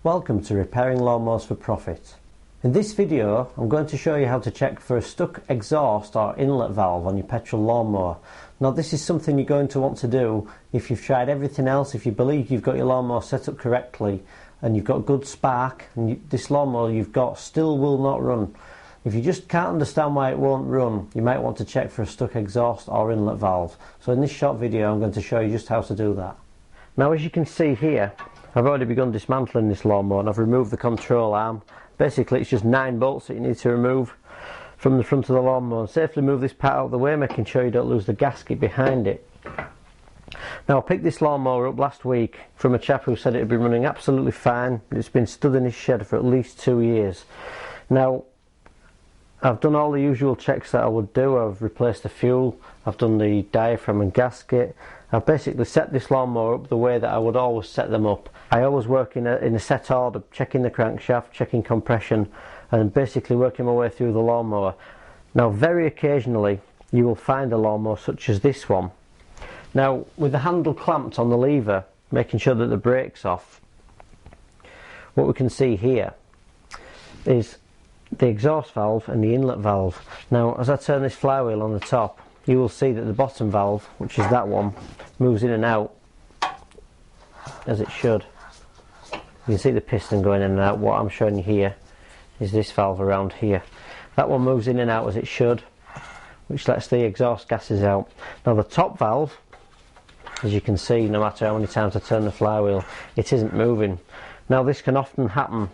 Welcome to Repairing Lawnmowers for Profit. In this video I'm going to show you how to check for a stuck exhaust or inlet valve on your petrol lawnmower. Now this is something you're going to want to do if you've tried everything else, if you believe you've got your lawnmower set up correctly and you've got good spark and this lawnmower you've got still will not run. If you just can't understand why it won't run, you might want to check for a stuck exhaust or inlet valve. So in this short video I'm going to show you just how to do that. Now as you can see here, I've already begun dismantling this lawnmower and I've removed the control arm. Basically it's just 9 bolts that you need to remove from the front of the lawnmower and safely move this part out of the way, making sure you don't lose the gasket behind it. Now I picked this lawnmower up last week from a chap who said it had been running absolutely fine. It's been stood in his shed for at least 2 years. Now I've done all the usual checks that I would do. I've replaced the fuel, I've done the diaphragm and gasket. I've basically set this lawnmower up the way that I would always set them up. I always work in a set order, checking the crankshaft, checking compression and basically working my way through the lawnmower. Now very occasionally you will find a lawnmower such as this one. Now with the handle clamped on the lever, making sure that the brake's off, what we can see here is the exhaust valve and the inlet valve. Now as I turn this flywheel on the top, you will see that the bottom valve, which is that one, moves in and out as it should. You can see the piston going in and out. What I'm showing you here is this valve around here. That one moves in and out as it should, which lets the exhaust gases out. Now the top valve, as you can see, no matter how many times I turn the flywheel, it isn't moving. Now this can often happen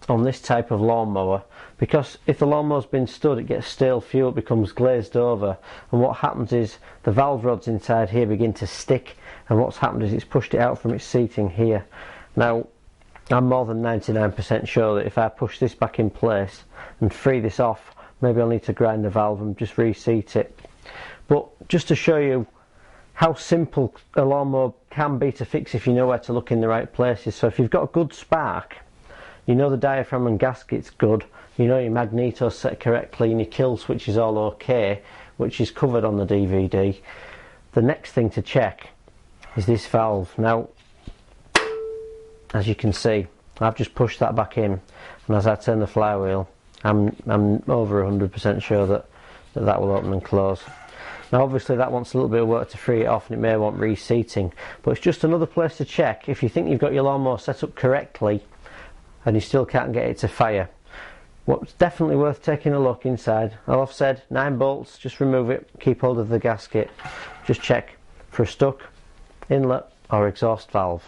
on this type of lawnmower because if the lawnmower's been stood, it gets stale fuel, it becomes glazed over, and what happens is the valve rods inside here begin to stick, and what's happened is it's pushed it out from its seating here. Now I'm more than 99% sure that if I push this back in place and free this off, maybe I'll need to grind the valve and just reseat it. But just to show you how simple a lawnmower can be to fix if you know where to look in the right places. So if you've got a good spark, you know the diaphragm and gasket's good, you know your magneto's set correctly and your kill switch is all okay, which is covered on the DVD. The next thing to check is this valve. Now as you can see, I've just pushed that back in, and as I turn the flywheel I'm over 100% sure that will open and close. Now obviously that wants a little bit of work to free it off and it may want reseating, but it's just another place to check if you think you've got your lawnmower set up correctly and you still can't get it to fire. What's definitely worth taking a look inside, I've said 9 bolts, just remove it, keep hold of the gasket, just check for a stuck inlet or exhaust valve.